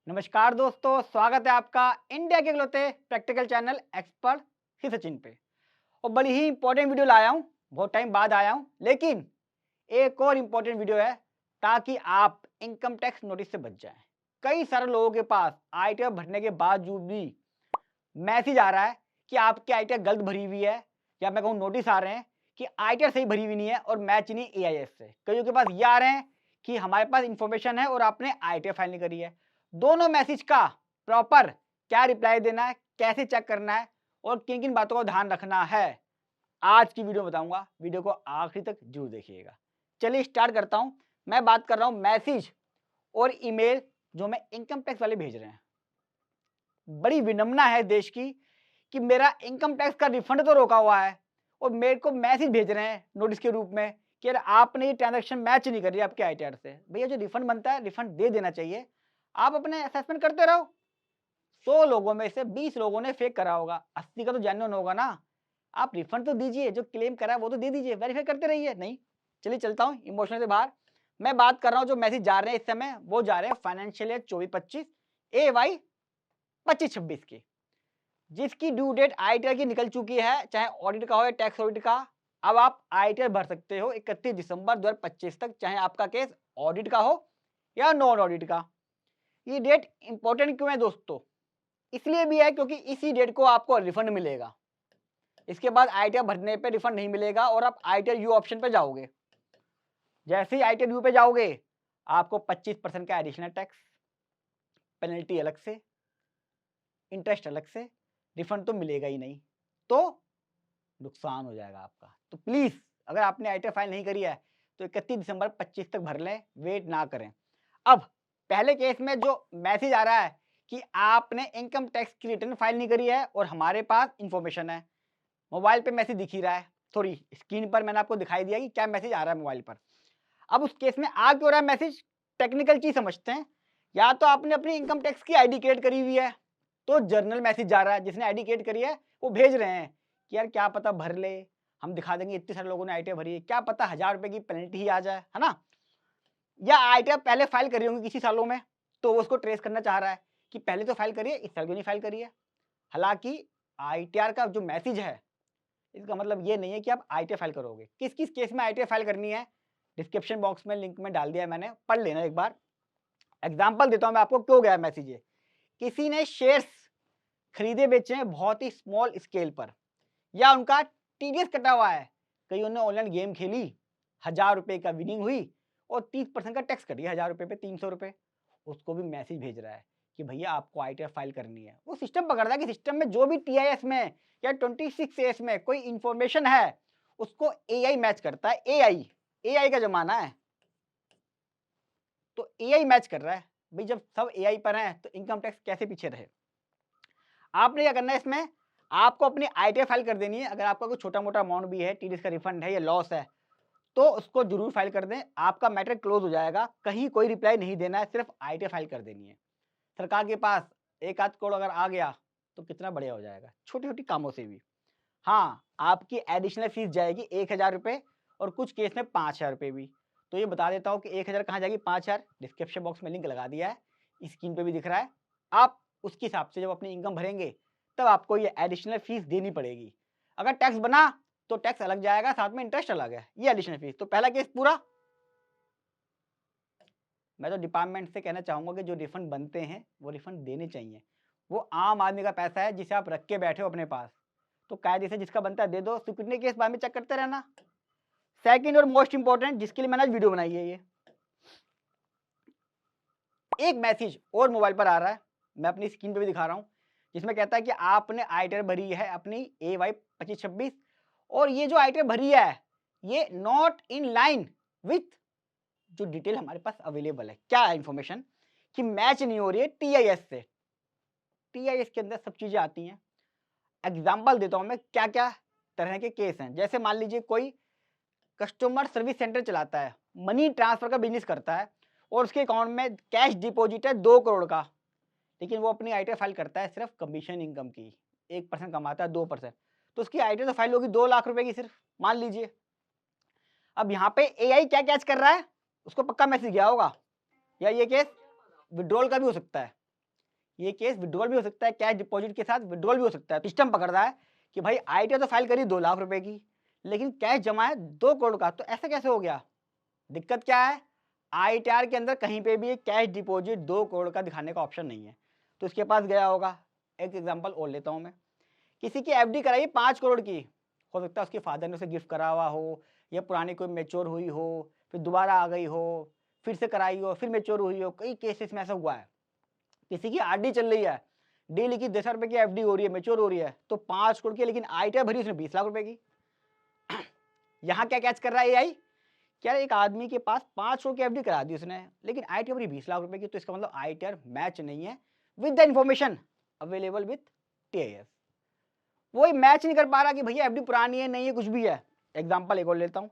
नमस्कार दोस्तों, स्वागत है आपका इंडिया के इकलौते प्रैक्टिकल चैनल एक्सपर्ट ही सचिन पे। और बड़ी ही इंपॉर्टेंट वीडियो लाया हूँ, बहुत टाइम बाद आया हूँ, लेकिन एक और इम्पॉर्टेंट वीडियो है ताकि आप इनकम टैक्स नोटिस से बच जाएं। कई सारे लोगों के पास आईटीआर भरने के बावजूद भी मैसेज आ रहा है कि आपकी आईटीआर गलत भरी हुई है, या मैं कहूँ नोटिस आ रहे हैं कि आईटीआर सही भरी हुई नहीं है और मैच नहीं एआईएस से। कईयों के पास ये आ रहे हैं कि हमारे पास इंफॉर्मेशन है और आपने आईटीआर फाइल नहीं करी है। दोनों मैसेज का प्रॉपर क्या रिप्लाई देना है, कैसे चेक करना है और किन किन बातों का ध्यान रखना है, आज की वीडियो में बताऊंगा। वीडियो को आखिरी तक जरूर देखिएगा। चलिए स्टार्ट करता हूं। मैं बात कर रहा हूं मैसेज और ईमेल जो मैं इनकम टैक्स वाले भेज रहे हैं। बड़ी विडंबना है देश की कि मेरा इनकम टैक्स का रिफंड तो रोका हुआ है और मेरे को मैसेज भेज रहे हैं नोटिस के रूप में कि यार आपने ये ट्रांजैक्शन मैच नहीं करी आपके आईटीआर से। भैया जो रिफंड बनता है रिफंड दे देना चाहिए। आप अपने असेसमेंट करते रहो। 100 लोगों में से 20 लोगों ने फेक करा होगा, 80 का तो जेन्युइन होगा ना। आप रिफंड तो दीजिए, जो क्लेम करा है वो तो दे दीजिए, वेरीफाई करते रहिए। नहीं, चलिए चलता हूँ इमोशनल से बाहर। मैं बात कर रहा हूँ जो मैसेज जा रहे हैं इस समय, वो जा रहे हैं फाइनेंशियल ईयर 24-25 AY 25-26 की, जिसकी ड्यू डेट आईटीआर की निकल चुकी है, चाहे ऑडिट का हो या टैक्स ऑडिट का। अब आप आईटीआर भर सकते हो 31 दिसंबर 2025 तक, चाहे आपका केस ऑडिट का हो या नॉन ऑडिट का। ये डेट इंपॉर्टेंट क्यों है दोस्तों? इसलिए भी है क्योंकि इसी डेट को आपको रिफंड मिलेगा। इसके बाद आईटीआर भरने पे रिफंड नहीं मिलेगा और आप आईटीआर यू ऑप्शन पे जाओगे। जैसे ही आईटीआर यू पे जाओगे, आपको 25% का एडिशनल टैक्स, पेनल्टी अलग से, इंटरेस्ट अलग से, रिफंड तो मिलेगा ही नहीं, तो नुकसान हो जाएगा आपका। तो प्लीज अगर आपने आईटीआर फाइल नहीं करी है तो 31 दिसंबर 25 तक भर लें, वेट ना करें। अब पहले केस में जो मैसेज आ रहा है कि आपने इनकम टैक्स की रिटर्न फाइल नहीं करी है और हमारे पास इंफॉर्मेशन है, मोबाइल पे मैसेज दिख ही रहा है, सॉरी स्क्रीन पर मैंने आपको दिखाई दिया कि क्या मैसेज आ रहा है मोबाइल पर। अब उस केस में आ क्यों रहा है मैसेज, टेक्निकल चीज समझते हैं। या तो आपने अपनी इनकम टैक्स की आईडी क्रिएट करी हुई है, तो जर्नल मैसेज जा रहा है, जिसने आईडी क्रिएट करी है वो भेज रहे हैं कि यार क्या पता भर ले, हम दिखा देंगे इतने सारे लोगों ने आईटीआर भरी है, क्या पता 1000 रुपए की पेनल्टी ही आ जाए, है ना। या आईटीआर पहले फाइल करी होंगी किसी सालों में, तो वो उसको ट्रेस करना चाह रहा है कि पहले तो फाइल करिए, इस साल क्यों नहीं फाइल करी है। हालांकि आईटीआर का जो मैसेज है इसका मतलब ये नहीं है कि आप आईटीआर फाइल करोगे। किस किस केस में आईटीआर फाइल करनी है, डिस्क्रिप्शन बॉक्स में लिंक में डाल दिया है मैंने, पढ़ लेना एक बार। एग्जाम्पल देता हूं मैं आपको क्यों गया मैसेज ये। किसी ने शेयर्स खरीदे बेचे हैं बहुत ही स्मॉल स्केल पर, या उनका टीडीएस कटा हुआ है, कहीं उन्होंने ऑनलाइन गेम खेली, 1000 रुपए का विनिंग हुई और 30% का टैक्स कट गया 1000 रुपए पे 300 रुपए, उसको भी मैसेज भेज रहा है कि भैया आपको आईटीआर फाइल करनी है। वो सिस्टम पकड़ता है कि सिस्टम में जो भी टीआईएस में या 26 में कोई इंफॉर्मेशन है उसको एआई मैच करता है। एआई का जमाना है, तो एआई मैच कर रहा है। भाई जब सब एआई पर हैं तो इनकम टैक्स कैसे पीछे रहे। आपने क्या करना है इसमें, आपको अपनी आईटीआर फाइल कर देनी है। अगर आपका कोई छोटा मोटा अमाउंट भी है, टीडीएस का रिफंड है या लॉस है, तो उसको जरूर फाइल कर दें, आपका मैटर क्लोज हो जाएगा। कहीं कोई रिप्लाई नहीं देना है, सिर्फ आईटीआर फाइल कर देनी है। सरकार के पास एक आध करोड़ अगर आ गया तो कितना बढ़िया हो जाएगा, छोटी छोटी कामों से भी। हाँ, आपकी एडिशनल फीस जाएगी 1000 रुपये और कुछ केस में 5000 रुपये भी। तो ये बता देता हूँ कि 1000 कहाँ जाएगी, 5000 डिस्क्रिप्शन बॉक्स में लिंक लगा दिया है, स्क्रीन पे भी दिख रहा है। आप उसके हिसाब से जब अपनी इनकम भरेंगे तब आपको ये एडिशनल फीस देनी पड़ेगी। अगर टैक्स बना तो टैक्स अलग जाएगा, साथ में इंटरेस्ट अलग है, ये एडिशनल फीस। तो पहला केस पूरा। मैं तो डिपार्टमेंट से कहना चाहूंगा कि जो रिफंड बनते हैं वो रिफंड देने चाहिए। वो आम आदमी का पैसा है जिसे आप रख के बैठे हो अपने पास, तो कायदे से जिसका बनता है दे दो। सिक्योरिटी केस बाद में चेक करते रहना। सेकंड और मोस्ट इंपॉर्टेंट, जिसके लिए मैंने आज वीडियो बनाई है, ये एक मैसेज और मोबाइल पर आ रहा है, मैं अपनी स्क्रीन पे भी दिखा रहा हूँ, जिसमें कहता है कि आपने आईटीआर भरी है अपनी AY 25-26 और ये जो आईटीआर भरी है ये नॉट इन लाइन विथ जो डिटेल हमारे पास अवेलेबल है। क्या है इंफॉर्मेशन कि मैच नहीं हो रही है टीआईएस से। टीआईएस के अंदर सब चीजें आती हैं। एग्जाम्पल देता हूं मैं क्या क्या तरह के केस हैं। जैसे मान लीजिए कोई कस्टमर सर्विस सेंटर चलाता है, मनी ट्रांसफर का बिजनेस करता है और उसके अकाउंट में कैश डिपॉजिट है 2 करोड़ का, लेकिन वो अपनी आईटीआर फाइल करता है सिर्फ कमीशन इनकम की, 1% कमाता है 2%, तो उसकी आईटीआर तो फाइल होगी 2 लाख रुपए की सिर्फ, मान लीजिए। अब यहाँ पे एआई क्या कैच कर रहा है, उसको पक्का मैसेज गया होगा, या ये केस विड्रॉल का भी हो सकता है। ये केस विड्रॉल भी हो सकता है, कैश डिपॉजिट के साथ विड्रॉल भी हो सकता है। सिस्टम पकड़ रहा है कि भाई आईटीआर तो फाइल करी 2 लाख रुपए की, लेकिन कैश जमा है 2 करोड़ का, तो ऐसा कैसे हो गया? दिक्कत क्या है? आईटीआर के अंदर कहीं पे भी एक कैश डिपॉजिट 2 करोड़ का दिखाने का ऑप्शन नहीं है, तो उसके पास गया होगा। एक एग्जांपल और लेता हूं मैं, किसी की एफडी कराई 5 करोड़ की, हो सकता है उसके फादर ने उसे गिफ्ट करा हुआ हो, या पुरानी कोई मैच्योर हुई हो, फिर दोबारा आ गई हो, फिर से कराई हो, फिर मैच्योर हुई हो। कई केसेस में ऐसा हुआ है। किसी की आरडी चल रही है, डी लिखी 10,000 रुपए की एफडी हो रही है, मैच्योर हो रही है, तो 5 करोड़ की, लेकिन आईटीआर भरी उसने 20 लाख रुपए की। यहाँ क्या कैच कर रहा है एआई? क्या एक आदमी के पास 5 करोड़ की एफडी करा दी उसने, लेकिन आईटीआर भरी 20 लाख रुपए की, तो इसका मतलब आईटीआर मैच नहीं है with the information available with TIS. वही मैच नहीं कर पा रहा कि भैया एफडी पुरानी है, नहीं है, कुछ भी है। एग्जांपल एक और लेता हूँ,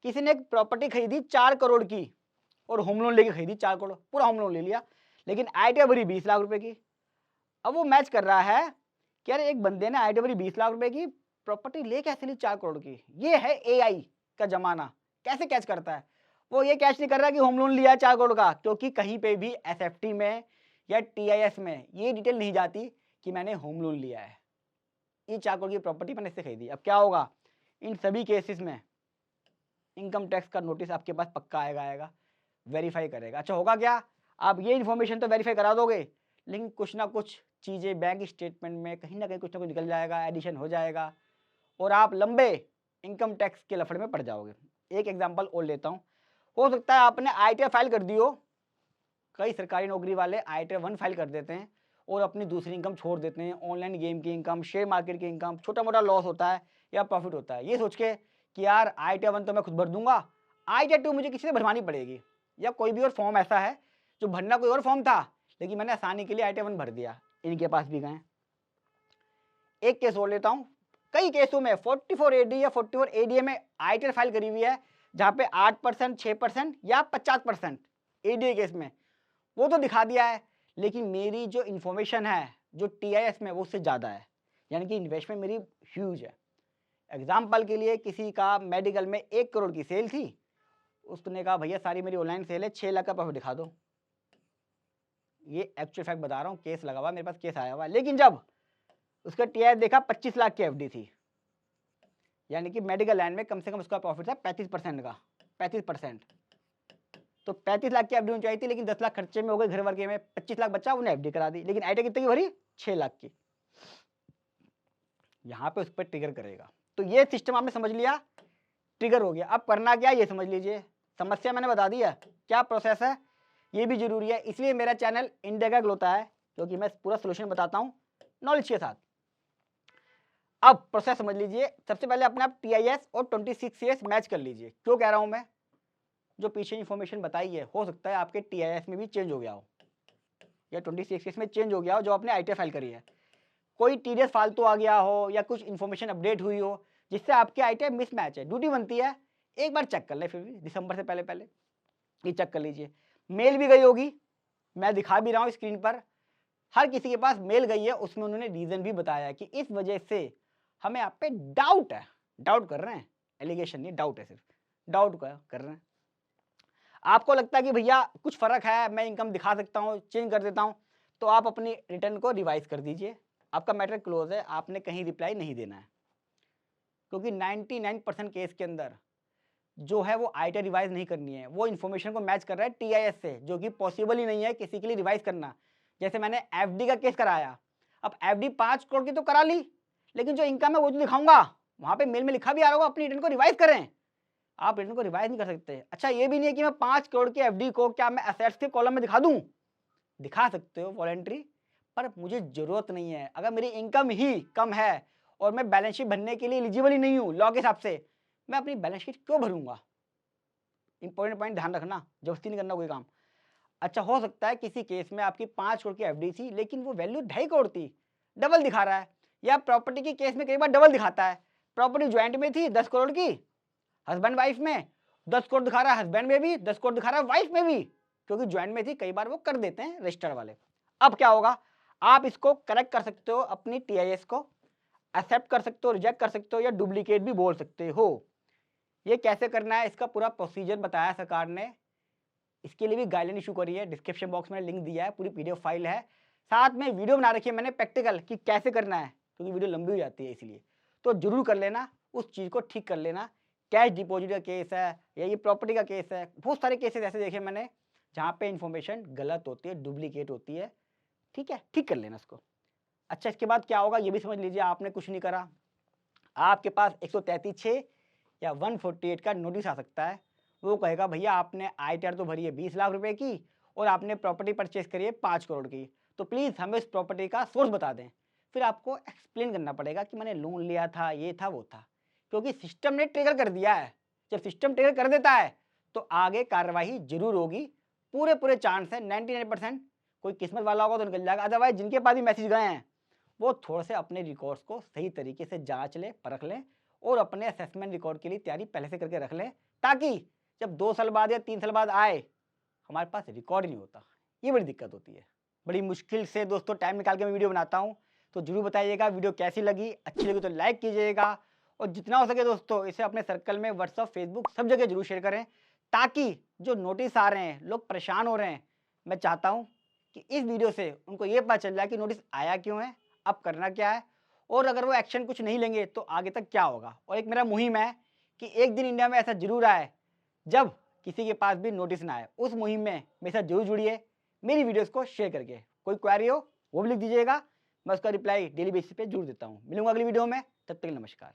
किसी ने एक प्रॉपर्टी खरीदी 4 करोड़ की और होम लोन लेके खरीदी 4 करोड़, पूरा होम लोन ले लिया, लेकिन आईटीआर भरी 20 लाख रुपए की। अब वो मैच कर रहा है कि यार एक बंदे ने आईटीआर भरी 20 लाख रुपए की, प्रॉपर्टी ले कैसे ली 4 करोड़ की? ये है एआई का जमाना, कैसे कैच करता है? वो ये कैच नहीं कर रहा कि होम लोन लिया 4 करोड़ का, क्योंकि कहीं पे भी एसएफटी में या टीआईएस में ये डिटेल नहीं जाती कि मैंने होम लोन लिया है, ये 4 करोड़ की प्रॉपर्टी मैंने इससे खरीदी। अब क्या होगा? इन सभी केसेस में इनकम टैक्स का नोटिस आपके पास पक्का आएगा, वेरीफाई करेगा। अच्छा होगा क्या? आप ये इन्फॉर्मेशन तो वेरीफाई करा दोगे, लेकिन कुछ ना कुछ चीज़ें बैंक स्टेटमेंट में कहीं ना कहीं कुछ ना कुछ निकल जाएगा, एडिशन हो जाएगा, और आप लंबे इनकम टैक्स के लफड़े में पड़ जाओगे। एक एग्जांपल और लेता हूँ, हो सकता है आपने आईटीआर फाइल कर दी हो, कई सरकारी नौकरी वाले आईटीआर 1 फाइल कर देते हैं और अपनी दूसरी इनकम छोड़ देते हैं, ऑनलाइन गेम की इनकम, शेयर मार्केट की इनकम, छोटा मोटा लॉस होता है या प्रॉफिट होता है, ये सोच के कि यार आईटीआर 1 तो मैं खुद भर दूंगा, आईटीआर 2 मुझे किसी से भरवानी पड़ेगी, या कोई भी और फॉर्म ऐसा है जो भरना कोई और फॉर्म था, लेकिन मैंने आसानी के लिए आईटीआर 1 भर दिया। इनके पास भी गए। एक केस और लेता हूँ, कई केसों में 44 एडी या 44 एडीए में आईटीआर फाइल करी हुई है, जहाँ पे 8%, 6% या 50% एडीए केस में वो तो दिखा दिया है, लेकिन मेरी जो इन्फॉर्मेशन है जो टीआईएस में वो उससे ज़्यादा है, यानी कि इन्वेस्टमेंट मेरी ह्यूज है। एग्जाम्पल के लिए किसी का मेडिकल में 1 करोड़ की सेल थी, उसने कहा भैया सारी मेरी ऑनलाइन सेल है, 6 लाख का प्रॉफिट दिखा दो। ये एक्चुअल फैक्ट बता रहा हूँ, केस लगा हुआ, मेरे पास केस आया हुआ, लेकिन जब उसका टीआईएस देखा 25 लाख की एफडी थी, यानी कि मेडिकल लैंड में कम से कम उसका प्रॉफिट था 35% का, 35%, तो 35 लाख की एफडी होनी चाहिए थी, लेकिन 10 लाख खर्चे में हो गए, घर वर्गे में 25 लाख बचा, उन्हें एफडी करा दी, लेकिन आईटीआर कितने की भरी? 6 लाख की। यहाँ पे उस पर ट्रिगर करेगा। तो ये सिस्टम आपने समझ लिया, ट्रिगर हो गया। अब करना क्या ये समझ लीजिए, समस्या मैंने बता दी है, क्या प्रोसेस है ये भी जरूरी है, इसलिए मेरा चैनल इंडिया का होता है, क्योंकि मैं पूरा सोल्यूशन बताता हूँ नॉलेज के साथ। अब प्रोसेस समझ लीजिए, सबसे पहले अपने आप टीआईएस और 26 सीएस मैच कर लीजिए। क्यों कह रहा हूं मैं? जो पीछे इन्फॉर्मेशन बताई है, हो सकता है आपके टीआईएस में भी चेंज हो गया हो या 26 सीएस में चेंज हो गया हो जो आपने आईटीआर फाइल करी है, कोई टीडीएस फालतू आ गया हो या कुछ इन्फॉर्मेशन अपडेट हुई हो जिससे आपके आईटीआर मिसमैच है। ड्यूटी बनती है एक बार चेक कर ले, फिर भी दिसंबर से पहले पहले ये चेक कर लीजिए। मेल भी गई होगी, मैं दिखा भी रहा हूँ स्क्रीन पर, हर किसी के पास मेल गई है, उसमें उन्होंने रीजन भी बताया है कि इस वजह से हमें आप पे डाउट है, डाउट कर रहे हैं, एलिगेशन नहीं, डाउट है, सिर्फ डाउट कर रहे हैं। आपको लगता है कि भैया कुछ फर्क है, मैं इनकम दिखा सकता हूँ, चेंज कर देता हूँ, तो आप अपनी रिटर्न को रिवाइज कर दीजिए, आपका मैटर क्लोज है, आपने कहीं रिप्लाई नहीं देना है, क्योंकि 99% केस के अंदर जो है वो आईटीआर रिवाइज नहीं करनी है, वो इन्फॉर्मेशन को मैच कर रहा है टीआईएस से, जो कि पॉसिबल ही नहीं है किसी के लिए रिवाइज करना। जैसे मैंने एफडी का केस कराया, अब एफडी 5 करोड़ की तो करा ली, लेकिन जो इनकम है वो तो दिखाऊंगा, वहां पे मेल में लिखा भी आ रहा होगा अपनी रिटर्न को रिवाइज करें, आप रिटर्न को रिवाइज नहीं कर सकते। अच्छा ये भी नहीं है कि मैं 5 करोड़ की एफडी को क्या मैं एसेट्स के कॉलम में दिखा दूं, दिखा सकते हो वॉलेंट्री, पर मुझे जरूरत नहीं है। अगर मेरी इनकम ही कम है और मैं बैलेंस शीट भरने के लिए एलिजिबल ही नहीं हूँ लॉ के हिसाब से, मैं अपनी बैलेंस शीट क्यों भरूंगा? इंपॉर्टेंट पॉइंट ध्यान रखना, जबरदस्ती नहीं करना कोई काम। अच्छा हो सकता है किसी केस में आपकी 5 करोड़ की एफडी थी, लेकिन वो वैल्यू 2.5 करोड़ थी, डबल दिखा रहा है, या प्रॉपर्टी की केस में कई बार डबल दिखाता है, प्रॉपर्टी ज्वाइंट में थी 10 करोड़ की, हस्बैंड वाइफ में 10 करोड़ दिखा रहा है, हस्बैंड में भी 10 करोड़ दिखा रहा है, वाइफ में भी, क्योंकि ज्वाइंट में थी, कई बार वो कर देते हैं रजिस्टर वाले। अब क्या होगा, आप इसको करेक्ट कर सकते हो, अपनी टीआईएस को एक्सेप्ट कर सकते हो, रिजेक्ट कर सकते हो, या डुप्लीकेट भी बोल सकते हो। ये कैसे करना है इसका पूरा प्रोसीजर बताया सरकार ने, इसके लिए भी गाइडलाइन इशू करी है, डिस्क्रिप्शन बॉक्स में लिंक दिया है, पूरी पीडीएफ फाइल है, साथ में वीडियो बना रखी है मैंने प्रैक्टिकल कि कैसे करना है, क्योंकि वीडियो लंबी हो जाती है इसलिए। तो जरूर कर लेना, उस चीज़ को ठीक कर लेना। कैश डिपॉजिट का केस है या ये प्रॉपर्टी का केस है, बहुत सारे केसेस ऐसे देखे मैंने जहाँ पे इन्फॉर्मेशन गलत होती है, डुप्लीकेट होती है। ठीक है, ठीक कर लेना उसको। अच्छा, इसके बाद क्या होगा ये भी समझ लीजिए। आपने कुछ नहीं करा, आपके पास 133(6) या 148 का नोटिस आ सकता है। वो कहेगा भैया आपने ITR तो भरी है 20 लाख रुपए की और आपने प्रॉपर्टी परचेज करी है 5 करोड़ की, तो प्लीज़ हमें इस प्रॉपर्टी का सोर्स बता दें। फिर आपको एक्सप्लेन करना पड़ेगा कि मैंने लोन लिया था, ये था, वो था, क्योंकि सिस्टम ने ट्रिगर कर दिया है। जब सिस्टम ट्रिगर कर देता है तो आगे कार्रवाई जरूर होगी। पूरे चांस है 99%। कोई किस्मत वाला होगा तो निकल जाएगा, अदरवाइज जिनके पास भी मैसेज गए हैं वो थोड़ा से अपने रिकॉर्ड्स को सही तरीके से जांच लें, परख लें और अपने असेसमेंट रिकॉर्ड के लिए तैयारी पहले से करके रख लें, ताकि जब 2 साल बाद या 3 साल बाद आए हमारे पास रिकॉर्ड नहीं होता। ये बड़ी दिक्कत होती है। बड़ी मुश्किल से दोस्तों टाइम निकाल के मैं वीडियो बनाता हूँ, तो जरूर बताइएगा वीडियो कैसी लगी। अच्छी लगी तो लाइक कीजिएगा और जितना हो सके दोस्तों इसे अपने सर्कल में व्हाट्सअप, फेसबुक सब जगह जरूर शेयर करें, ताकि जो नोटिस आ रहे हैं, लोग परेशान हो रहे हैं, मैं चाहता हूँ कि इस वीडियो से उनको ये पता चल जाए कि नोटिस आया क्यों है, अब करना क्या है, और अगर वो एक्शन कुछ नहीं लेंगे तो आगे तक क्या होगा। और एक मेरा मुहिम है कि एक दिन इंडिया में ऐसा जरूर आए जब किसी के पास भी नोटिस ना आए। उस मुहिम में मेरे साथ जरूर जुड़िए, मेरी वीडियोस को शेयर करके। कोई क्वेरी हो वो भी लिख दीजिएगा, मैं उसका रिप्लाई डेली बेसिस पे जरूर देता हूँ। मिलूंगा अगली वीडियो में, तब तक नमस्कार।